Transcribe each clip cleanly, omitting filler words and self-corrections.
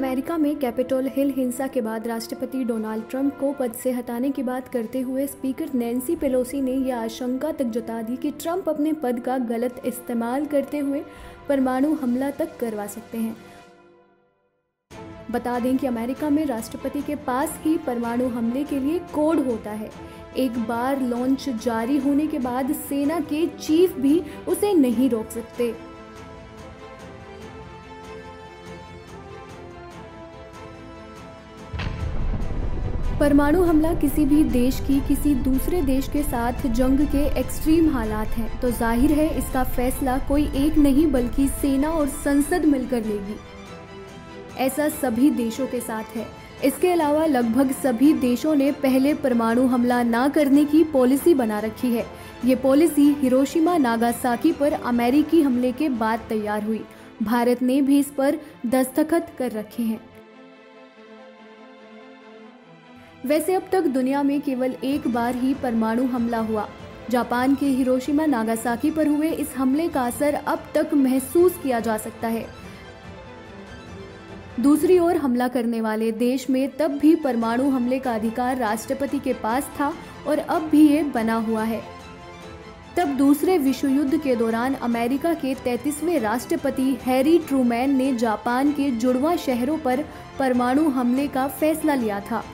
America में Capitol Hill हिंसा के बाद राष्ट्रपति डोनाल्ड ट्रंप को पद से हटाने की बात करते हुए स्पीकर नैन्सी पेलोसी ने यह आशंका तक जता दी कि ट्रंप अपने पद का गलत इस्तेमाल करते हुए परमाणु हमला तक करवा सकते हैं। बता दें कि अमेरिका में राष्ट्रपति के पास ही परमाणु हमले के लिए कोड होता है। एक बार लॉन्च जारी होने के बाद सेना के चीफ भी उसे नहीं रोक सकते। परमाणु हमला किसी भी देश की किसी दूसरे देश के साथ जंग के एक्सट्रीम हालात हैं, तो जाहिर है इसका फैसला कोई एक नहीं बल्कि सेना और संसद मिलकर लेगी। ऐसा सभी देशों के साथ है। इसके अलावा लगभग सभी देशों ने पहले परमाणु हमला ना करने की पॉलिसी बना रखी है। ये पॉलिसी हिरोशिमा नागासाकी पर अमेरिकी हमले के बाद तैयार हुई। भारत ने भी इस पर दस्तखत कर रखे हैं। वैसे अब तक दुनिया में केवल एक बार ही परमाणु हमला हुआ। जापान के हिरोशिमा नागासाकी पर हुए इस हमले का असर अब तक महसूस किया जा सकता है। दूसरी ओर हमला करने वाले देश में तब भी परमाणु हमले का अधिकार राष्ट्रपति के पास था और अब भी ये बना हुआ है। तब दूसरे विश्व युद्ध के दौरान अमेरिका के 33वें राष्ट्रपति हैरी ट्रूमैन ने जापान के जुड़वा शहरों पर परमाणु हमले का फैसला लिया था।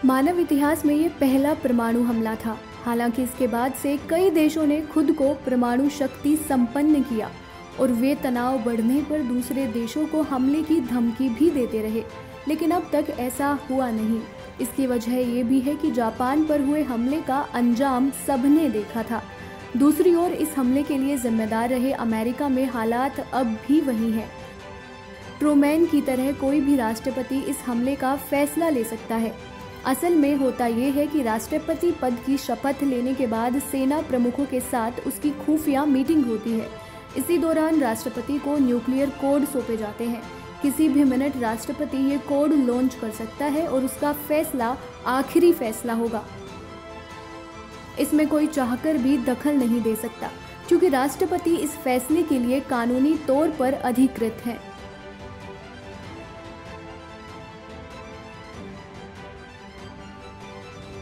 मानव इतिहास में ये पहला परमाणु हमला था। हालांकि इसके बाद से कई देशों ने खुद को परमाणु शक्ति संपन्न किया और वे तनाव बढ़ने पर दूसरे देशों को हमले की धमकी भी देते रहे, लेकिन अब तक ऐसा हुआ नहीं। इसकी वजह ये भी है कि जापान पर हुए हमले का अंजाम सबने देखा था। दूसरी ओर इस हमले के लिए जिम्मेदार रहे अमेरिका में हालात अब भी वही हैं। ट्रूमैन की तरह कोई भी राष्ट्रपति इस हमले का फैसला ले सकता है। असल में होता यह है कि राष्ट्रपति पद की शपथ लेने के बाद सेना प्रमुखों के साथ उसकी खुफिया मीटिंग होती है। इसी दौरान राष्ट्रपति को न्यूक्लियर कोड सौंपे जाते हैं। किसी भी मिनट राष्ट्रपति ये कोड लॉन्च कर सकता है और उसका फैसला आखिरी फैसला होगा। इसमें कोई चाहकर भी दखल नहीं दे सकता, क्योंकि राष्ट्रपति इस फैसले के लिए कानूनी तौर पर अधिकृत है।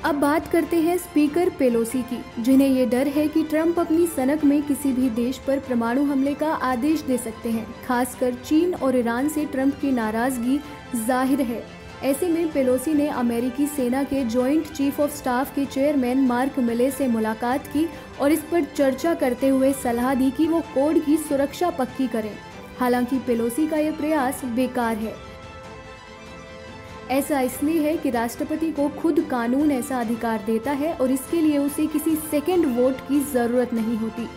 अब बात करते हैं स्पीकर पेलोसी की, जिन्हें ये डर है कि ट्रंप अपनी सनक में किसी भी देश पर परमाणु हमले का आदेश दे सकते हैं। खासकर चीन और ईरान से ट्रंप की नाराजगी जाहिर है। ऐसे में पेलोसी ने अमेरिकी सेना के जॉइंट चीफ ऑफ स्टाफ के चेयरमैन मार्क मिले से मुलाकात की और इस पर चर्चा करते हुए सलाह दी कि वो कोड की सुरक्षा पक्की करें। हालांकि पेलोसी का ये प्रयास बेकार है। ऐसा इसलिए है कि राष्ट्रपति को खुद कानून ऐसा अधिकार देता है और इसके लिए उसे किसी सेकंड वोट की जरूरत नहीं होती।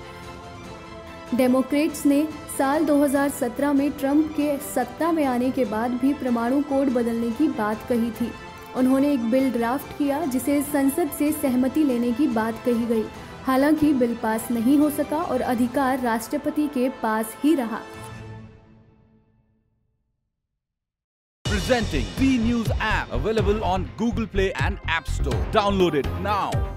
डेमोक्रेट्स ने साल 2017 में ट्रंप के सत्ता में आने के बाद भी परमाणु कोड बदलने की बात कही थी। उन्होंने एक बिल ड्राफ्ट किया जिसे संसद से सहमति लेने की बात कही गई। हालांकि बिल पास नहीं हो सका और अधिकार राष्ट्रपति के पास ही रहा। Presenting B News app, available on Google Play and App Store. Download it now.